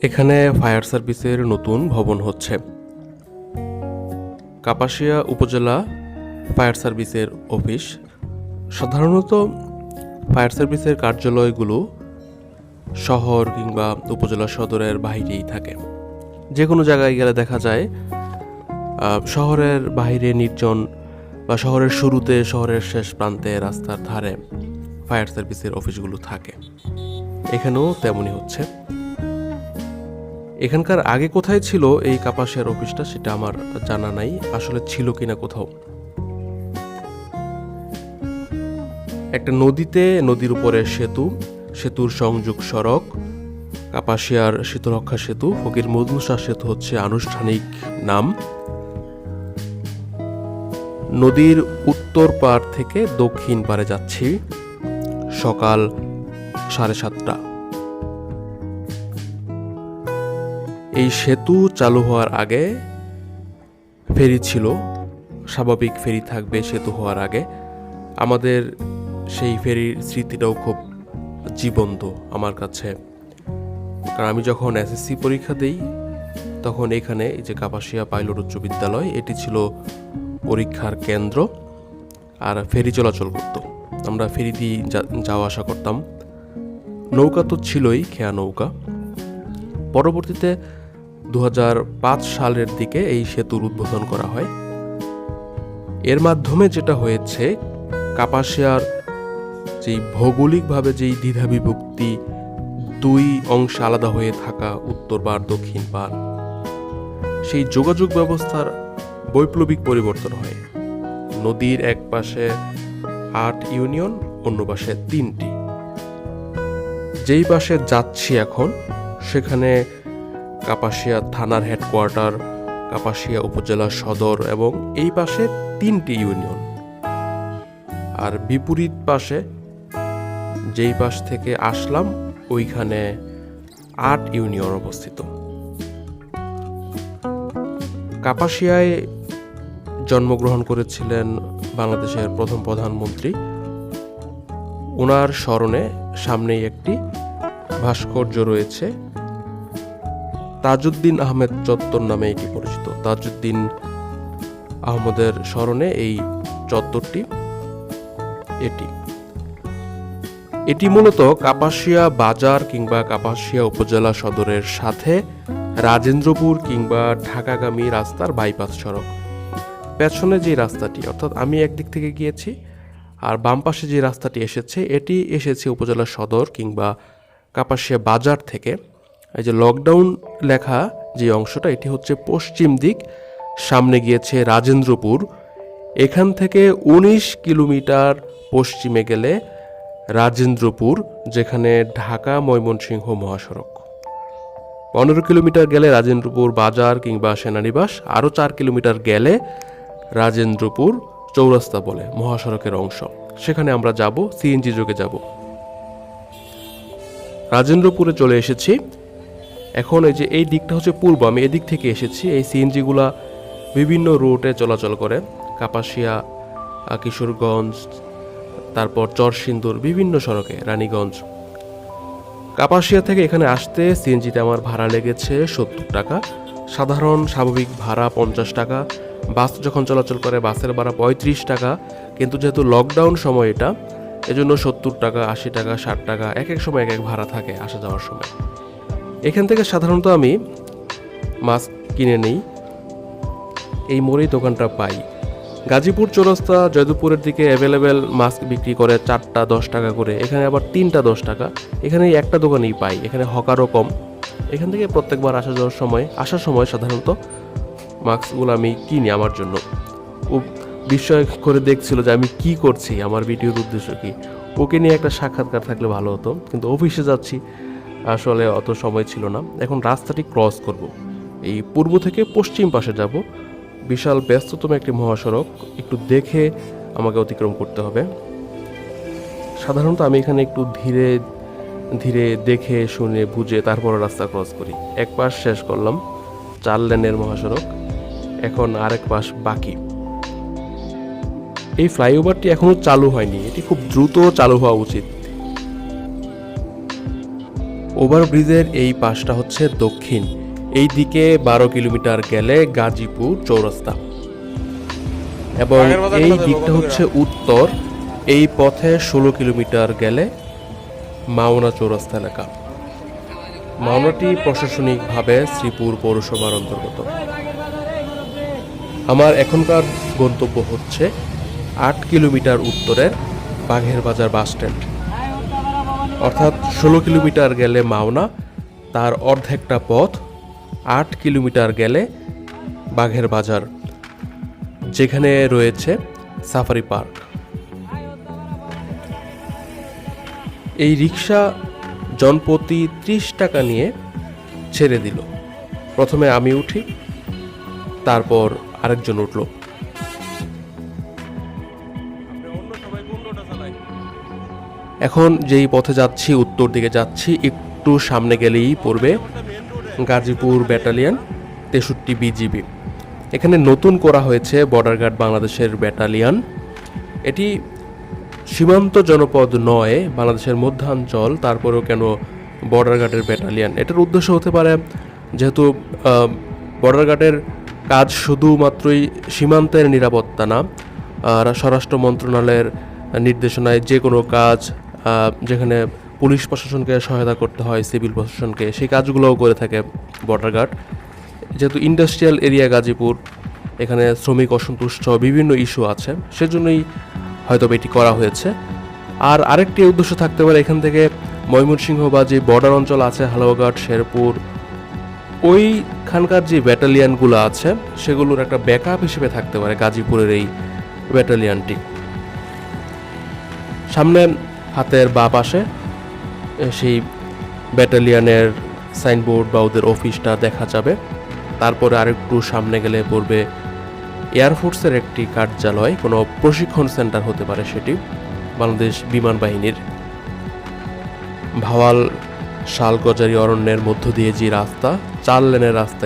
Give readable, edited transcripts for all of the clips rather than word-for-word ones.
এখানে ফায়ার সার্ভিসের নতুন ভবন হচ্ছে। কাপাসিয়া উপজেলা ফায়ার সার্ভিসের অফিস। সাধারণত ফায়ার সার্ভিসের কার্যালয়গুলো শহর কিংবা উপজেলা সদরের বাইরেই থাকে। যে কোনো জায়গায় গেলে দেখা যায় শহরের বাইরে নির্জন বা শহরের শুরুতে, শহরের শেষ প্রান্তে, রাস্তার ধারে ফায়ার সার্ভিসের অফিসগুলো থাকে। এখানেও তেমনই হচ্ছে। এখানকার আগে কোথায় ছিল এই কাপাসিয়ার অফিসটা সেটা আমার জানা নাই, আসলে ছিল কিনা কোথাও। একটা নদীর উপরে সেতুর সংযোগ সড়ক, কাপাসিয়ার শীতলক্ষা সেতু। ফকির মজনু শাহ সেতু হচ্ছে আনুষ্ঠানিক নাম। নদীর উত্তর পাড় থেকে দক্ষিণ পাড়ে যাচ্ছি সকাল 7:30। এই সেতু চালু হওয়ার আগে ফেরি ছিল, স্বাভাবিক ফেরি থাকবে সেতু হওয়ার আগে। আমাদের সেই ফেরির স্মৃতিটাও খুব জীবন্ত আমার কাছে, কারণ আমি যখন এসএসসি পরীক্ষা দিই তখন এখানে এই যে কাপাসিয়া পাইলট উচ্চ বিদ্যালয়, এটি ছিল পরীক্ষার কেন্দ্র। আর ফেরি চলাচল করত, আমরা ফেরি দিয়ে যাওয়া আসা করতাম। নৌকা তো ছিলই, খেয়া নৌকা। পরবর্তীতে 2005 সালের দিকে এই সেতুর উদ্বোধন করা হয়। এর মাধ্যমে যেটা হয়েছে, কাপাসিয়ার যেই ভৌগোলিকভাবে যেই দ্বিধাবিভক্তি, দুই অংশে আলাদা হয়ে থাকা উত্তর পাড় দক্ষিণ পাড়, সেই যোগাযোগ ব্যবস্থার বৈপ্লবিক পরিবর্তন হয়। নদীর এক পাশে 8 ইউনিয়ন, অন্য পাশে 3টি। যেই পাশে যাচ্ছি এখন সেখানে কাপাসিয়া থানার হেডকোয়ার্টার, কাপাসিয়া উপজেলা সদর, এবং এই পাশে 3টি ইউনিয়ন। আর বিপরীত পাশে যেই পাশ থেকে আসলাম ওইখানে 8 ইউনিয়ন অবস্থিত। কাপাসিয়ায় জন্মগ্রহণ করেছিলেন বাংলাদেশের প্রথম প্রধানমন্ত্রী। ওনার স্মরণে সামনেই একটি ভাস্কর্য রয়েছে, তাজউদ্দিন আহমেদ চত্বর নামে এটি পরিচিত। তাজউদ্দিন আহমদের স্মরণে এই চত্বরটি। এটি মূলত কাপাসিয়া বাজার কিংবা কাপাসিয়া উপজেলা সদরের সাথে রাজেন্দ্রপুর কিংবা ঢাকাগামী রাস্তার বাইপাস সড়ক। পেছনে যে রাস্তাটি, অর্থাৎ আমি একদিক থেকে গিয়েছি, আর বাম পাশে যে রাস্তাটি এসেছে এটি এসেছে উপজেলা সদর কিংবা কাপাসিয়া বাজার থেকে। এই যে লকডাউন লেখা যে অংশটা, এটি হচ্ছে পশ্চিম দিক, সামনে গিয়েছে রাজেন্দ্রপুর। এখান থেকে 19 কিলোমিটার পশ্চিমে গেলে রাজেন্দ্রপুর, যেখানে ঢাকা ময়মনসিংহ মহাসড়ক। 15 কিলোমিটার গেলে রাজেন্দ্রপুর বাজার কিংবা সেনানিবাস। আরও 4 কিলোমিটার গেলে রাজেন্দ্রপুর চৌরাস্তা বলে মহাসড়কের অংশ, সেখানে আমরা যাব, সিএনজি যোগে যাব। রাজেন্দ্রপুরে চলে এসেছি। এখন এই যে এই দিকটা হচ্ছে পূর্ব, আমি এদিক থেকে এসেছি। এই সিএনজিগুলা বিভিন্ন রুটে চলাচল করে, কাপাসিয়া, কিশোরগঞ্জ, তারপর চরসিন্দুর, বিভিন্ন সড়কে, রানীগঞ্জ। কাপাসিয়া থেকে এখানে আসতে সিএনজিতে আমার ভাড়া লেগেছে 70 টাকা। সাধারণ স্বাভাবিক ভাড়া 50 টাকা। বাস যখন চলাচল করে বাসের ভাড়া 35 টাকা। কিন্তু যেহেতু লকডাউন সময় এটা, এজন্য 70 টাকা, 80 টাকা, 60 টাকা, এক এক সময় এক এক ভাড়া থাকে আসা যাওয়ার সময়। এখান থেকে সাধারণত আমি মাস্ক কিনে নিই, এই মোড়েই দোকানটা পাই। গাজীপুর চৌরাস্তা, জয়দেবপুরের দিকে অ্যাভেলেবেল মাস্ক বিক্রি করে 4টা 10 টাকা করে, এখানে আবার 3টা 10 টাকা। এখানে একটা দোকানেই পাই, এখানে হকারও কম। এখান থেকে প্রত্যেকবার আসার সময় সাধারণত মাস্কগুলো আমি কিনি আমার জন্য। ও বিস্ময় করে দেখছিল যে আমি কি করছি, আমার ভিডিওর উদ্দেশ্য কি। ওকে নিয়ে একটা সাক্ষাৎকার থাকলে ভালো হতো, কিন্তু অফিসে যাচ্ছি, আসলে অত সময় ছিল না। এখন রাস্তাটি ক্রস করব, এই পূর্ব থেকে পশ্চিম পাশে যাব। বিশাল ব্যস্ততম একটি মহাসড়ক, একটু দেখে আমাকে অতিক্রম করতে হবে। সাধারণত আমি এখানে একটু ধীরে ধীরে দেখে শুনে বুঝে তারপর রাস্তা ক্রস করি। এক পাশ শেষ করলাম, 4 লেনের মহাসড়ক, এখন আরেক পাশ বাকি। এই ফ্লাইওভারটি এখনো চালু হয়নি, এটি খুব দ্রুত চালু হওয়া উচিত। ওভারব্রিজের এই পাশটা হচ্ছে দক্ষিণ, এই দিকে 12 কিলোমিটার গেলে গাজীপুর চৌরাস্তা, এবং এই দিকটা হচ্ছে উত্তর, এই পথে 16 কিলোমিটার গেলে মাওনা চৌরাস্তা এলাকা। মাওনাটি প্রশাসনিকভাবে শ্রীপুর পৌরসভার অন্তর্গত। আমার এখনকার গন্তব্য হচ্ছে 8 কিলোমিটার উত্তরের বাঘের বাজার বাস স্ট্যান্ড, অর্থাৎ 16 কিলোমিটার গেলে মাওনা, তার অর্ধেকটা পথ 8 কিলোমিটার গেলে বাঘের বাজার, যেখানে রয়েছে সাফারি পার্ক। এই রিক্সা জনপ্রতি 30 টাকা নিয়ে ছেড়ে দিল। প্রথমে আমি উঠি, তারপর আরেকজন উঠল। এখন যেই পথে যাচ্ছি, উত্তর দিকে যাচ্ছি, একটু সামনে গেলেই পড়বে গাজীপুর ব্যাটালিয়ন 63 বিজিবি। এখানে নতুন করা হয়েছে বর্ডার গার্ড বাংলাদেশের ব্যাটালিয়ন। এটি সীমান্ত জনপদ নয়, বাংলাদেশের মধ্যাঞ্চল, তারপরেও কেন বর্ডার গার্ডের ব্যাটালিয়ন? এটার উদ্দেশ্য হতে পারে, যেহেতু বর্ডার গার্ডের কাজ শুধুমাত্রই সীমান্তের নিরাপত্তা না, স্বরাষ্ট্র মন্ত্রণালয়ের নির্দেশনায় যে কোনো কাজ, যেখানে পুলিশ প্রশাসনকে সহায়তা করতে হয়, সিভিল প্রশাসনকে, সেই কাজগুলোও করে থাকে বর্ডার গার্ড। যেহেতু ইন্ডাস্ট্রিয়াল এরিয়া গাজীপুর, এখানে শ্রমিক অসন্তুষ্ট বিভিন্ন ইস্যু আছে, সেজন্যই হয়তো এটি করা হয়েছে। আর আরেকটি উদ্দেশ্য থাকতে পারে, এখান থেকে ময়মনসিংহ বা যে বর্ডার অঞ্চল আছে, হালুয়াঘাট, শেরপুর, ওইখানকার যে ব্যাটালিয়নগুলো আছে সেগুলোর একটা ব্যাকআপ হিসেবে থাকতে পারে গাজীপুরের এই ব্যাটালিয়নটি। সামনে হাতের বাঁ পাশে সেই ব্যাটালিয়নের সাইনবোর্ড বা ওদের অফিসটা দেখা যাবে। তারপরে আরেকটু সামনে গেলে পড়বে এয়ারফোর্সের একটি কার্যালয়, কোনো প্রশিক্ষণ সেন্টার হতে পারে সেটি, বাংলাদেশ বিমান বাহিনীর। ভাওয়াল শালগজারি অরণ্যের মধ্য দিয়ে যে রাস্তা, 4 লেনের রাস্তা,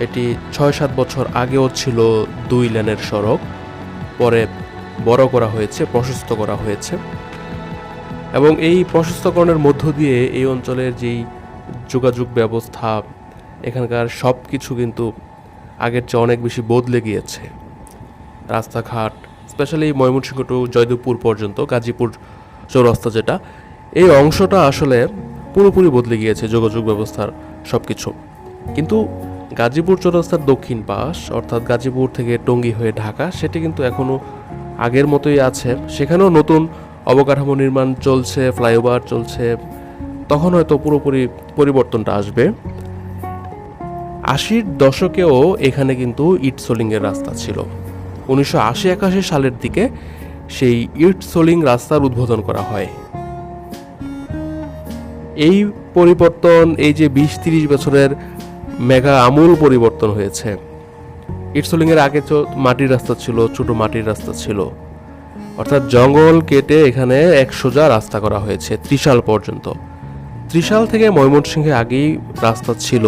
এটি 6-7 বছর আগেও ছিল 2 লেনের সড়ক, পরে বড় করা হয়েছে, প্রশস্ত করা হয়েছে। এবং এই প্রশস্তকরণের মধ্য দিয়ে এই অঞ্চলের যেই যোগাযোগ ব্যবস্থা, এখানকার সব কিছু কিন্তু আগের চেয়ে অনেক বেশি বদলে গিয়েছে। রাস্তাঘাট, স্পেশালি ময়মনসিংহ টু জয়দেবপুর পর্যন্ত গাজীপুর চৌরাস্তা, যেটা এই অংশটা আসলে পুরোপুরি বদলে গিয়েছে যোগাযোগ ব্যবস্থার সব কিছু। কিন্তু গাজীপুর চৌরাস্তার দক্ষিণ পাশ, অর্থাৎ গাজীপুর থেকে টঙ্গী হয়ে ঢাকা, সেটি কিন্তু এখনও আগের মতোই আছে। সেখানেও নতুন অবকাঠামো নির্মাণ চলছে, ফ্লাইওভার চলছে, তখন হয়তো পুরোপুরি পরিবর্তনটা আসবে। 80-র দশকেও এখানে কিন্তু ইট সোলিংয়ের রাস্তা ছিল। 1980-81 সালের দিকে সেই ইট সোলিং রাস্তার উদ্বোধন করা হয়। এই পরিবর্তন, এই যে 20-30 বছরের মেগা আমূল পরিবর্তন হয়েছে। ইট সোলিংয়ের আগে তো মাটির রাস্তা ছিল, ছোট মাটির রাস্তা ছিল, অর্থাৎ জঙ্গল কেটে এখানে এক সোজা রাস্তা করা হয়েছে ত্রিশাল পর্যন্ত। ত্রিশাল থেকে ময়মনসিংহে আগেই রাস্তা ছিল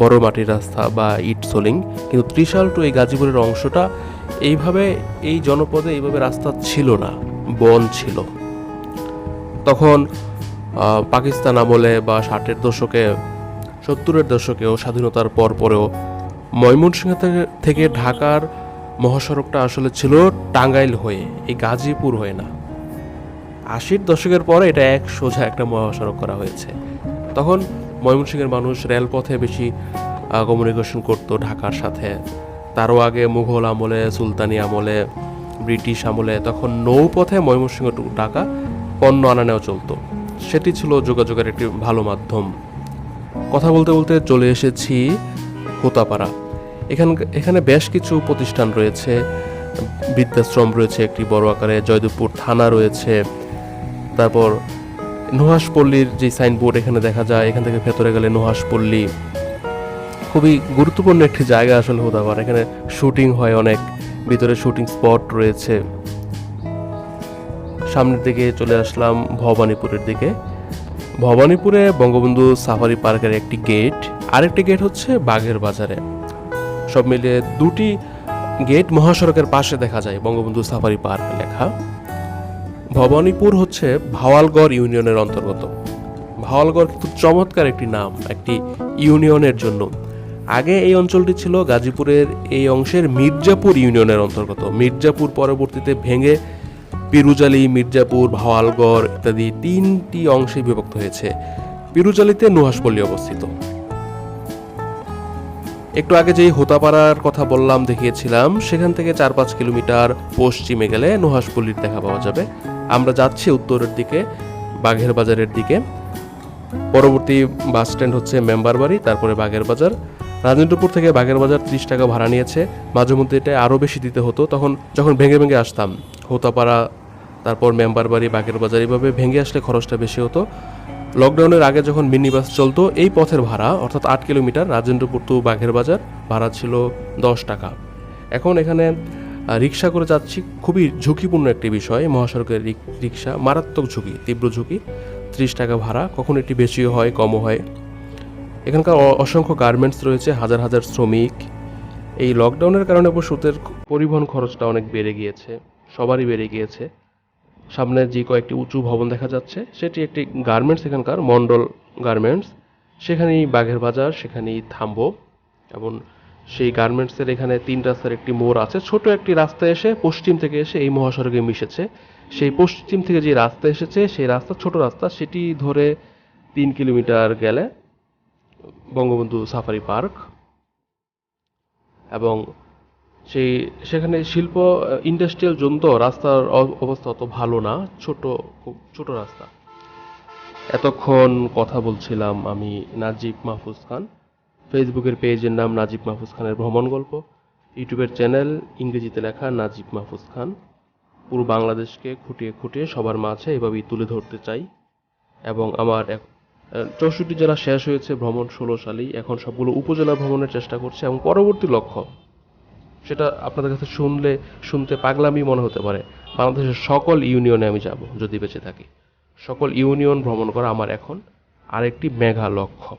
বড় মাটির রাস্তা বা ইট সোলিং, কিন্তু ত্রিশাল টু এই গাজীপুরের অংশটা এইভাবে, এই জনপদে এইভাবে রাস্তা ছিল না, বন ছিল। তখন পাকিস্তান আমলে বা 60-এর দশকে, 70-এর দশকেও, স্বাধীনতার পরেও ময়মনসিংহ থেকে ঢাকার মহাসড়কটা আসলে ছিল টাঙ্গাইল হয়ে, এই গাজীপুর হয়ে না। 80-র দশকের পরে এটা এক সোজা একটা মহাসড়ক করা হয়েছে। তখন ময়মনসিংহের মানুষ রেলপথে বেশি কমিউনিকেশন করতো ঢাকার সাথে। তারও আগে মুঘল আমলে, সুলতানি আমলে, ব্রিটিশ আমলে তখন নৌপথে ময়মনসিংহ টু ঢাকা পণ্য আনা নেওয়া চলতো। সেটি ছিল যোগাযোগের একটি ভালো মাধ্যম। কথা বলতে বলতে চলে এসেছি হোতাপাড়া। এখানে বেশ কিছু প্রতিষ্ঠান রয়েছে, বৃদ্ধাশ্রম রয়েছে একটি বড় আকারে, জয়দেবপুর থানা রয়েছে, তারপর নুহাসপল্লীর যে সাইনবোর্ড এখানে দেখা যায়, এখান থেকে ভেতরে গেলে নুহাসপল্লী, খুবই গুরুত্বপূর্ণ একটি জায়গা আসলে হোতাপাড়া। এখানে শুটিং হয় অনেক, ভিতরে শুটিং স্পট রয়েছে। সামনের দিকে চলে আসলাম ভবানীপুরের দিকে। ভবানীপুরে বঙ্গবন্ধু সাফারি পার্কের একটি গেট, আরেকটি গেট হচ্ছে বাঘের বাজারে। সব মিলিয়ে 2টি গেট মহাসড়কের পাশে দেখা যায়, বঙ্গবন্ধু সাফারি পার্ক লেখা। ভবানীপুর হচ্ছে ভাওয়ালগড় ইউনিয়নের অন্তর্গত। ভাওয়ালগড় কিন্তু চমৎকার একটি নাম একটি ইউনিয়নের জন্য। আগে এই অঞ্চলটি ছিল গাজীপুরের এই অংশের মির্জাপুর ইউনিয়নের অন্তর্গত। মির্জাপুর পরবর্তীতে ভেঙে পিরুজালি, মির্জাপুর, ভাওয়ালগড় ইত্যাদি 3টি অংশে বিভক্ত হয়েছে। পিরুজালিতে নুহাশপল্লী অবস্থিত। একটু আগে যেই হোতাপাড়ার কথা বললাম, দেখিয়েছিলাম, সেখান থেকে 4-5 কিলোমিটার পশ্চিমে গেলে নুহাশপল্লীর দেখা পাওয়া যাবে। আমরা যাচ্ছি উত্তরের দিকে, বাঘের বাজারের দিকে। পরবর্তী বাস স্ট্যান্ড হচ্ছে মেম্বার বাড়ি, তারপরে বাঘের বাজার। রাজেন্দ্রপুর থেকে বাঘের বাজার 30 টাকা ভাড়া নিয়েছে। মাঝে মধ্যে এটা আরও বেশি দিতে হতো, যখন ভেঙে ভেঙে আসতাম। হোতাপাড়া, তারপর মেম্বার বাড়ি, বাঘের বাজার, এইভাবে ভেঙে আসলে খরচটা বেশি হতো। লকডাউনের আগে যখন মিনি বাস চলতো, এই পথের ভাড়া অর্থাৎ 8 কিলোমিটার রাজেন্দ্রপুর টু বাঘের বাজার ভাড়া ছিল 10 টাকা। এখন এখানে রিক্সা করে যাচ্ছি, খুবই ঝুঁকিপূর্ণ একটি বিষয়। মহাসড়কের রিক্সা মারাত্মক ঝুঁকি, তীব্র ঝুঁকি। 30 টাকা ভাড়া, কখন এটি বেশিও হয় কমও হয়। এখানকার অসংখ্য গার্মেন্টস রয়েছে, হাজার হাজার শ্রমিক। এই লকডাউনের কারণে পশুদের পরিবহন খরচটা অনেক বেড়ে গিয়েছে, সবারই বেড়ে গিয়েছে। সামনে যে কয়েকটি উঁচু ভবন দেখা যাচ্ছে, সেটি একটি গার্মেন্টস, এখানকার মন্ডল গার্মেন্টস। সেখানেই বাঘের বাজার, সেখানেই থামবো। এবং সেই গার্মেন্টসের এখানে 3 রাস্তার একটি মোড় আছে। ছোট একটি রাস্তা এসে পশ্চিম থেকে এসে এই মহাসড়কে মিশেছে। সেই পশ্চিম থেকে যে রাস্তা এসেছে, সেই রাস্তা ছোট রাস্তা, সেটি ধরে 3 কিলোমিটার গেলে বঙ্গবন্ধু সাফারি পার্ক। এবং সেখানে শিল্প ইন্ডাস্ট্রিয়াল জোন, তো রাস্তার অবস্থা অত ভালো না, খুব ছোট রাস্তা। এতক্ষণ কথা বলছিলাম আমি নাজিব মাহফুজ খান। ফেসবুকের পেজের নাম নাজিব মাহফুজ খানের ভ্রমণ গল্প। ইউটিউবের চ্যানেল ইংরেজিতে লেখা নাজিব মাহফুজ খান। পুরো বাংলাদেশকে খুঁটিয়ে খুঁটিয়ে সবার মাঝে এভাবেই তুলে ধরতে চাই। এবং আমার 64 জেলা শেষ হয়েছে ভ্রমণ 16 সালেই। এখন সবগুলো উপজেলা ভ্রমণের চেষ্টা করছে, এবং পরবর্তী লক্ষ্য, সেটা আপনাদের কাছে শুনতে পাগলামি মনে হতে পারে, বাংলাদেশের সকল ইউনিয়নে আমি যাব যদি বেঁচে থাকি। সকল ইউনিয়ন ভ্রমণ করা আমার এখন আরেকটি মেগা লক্ষ্য।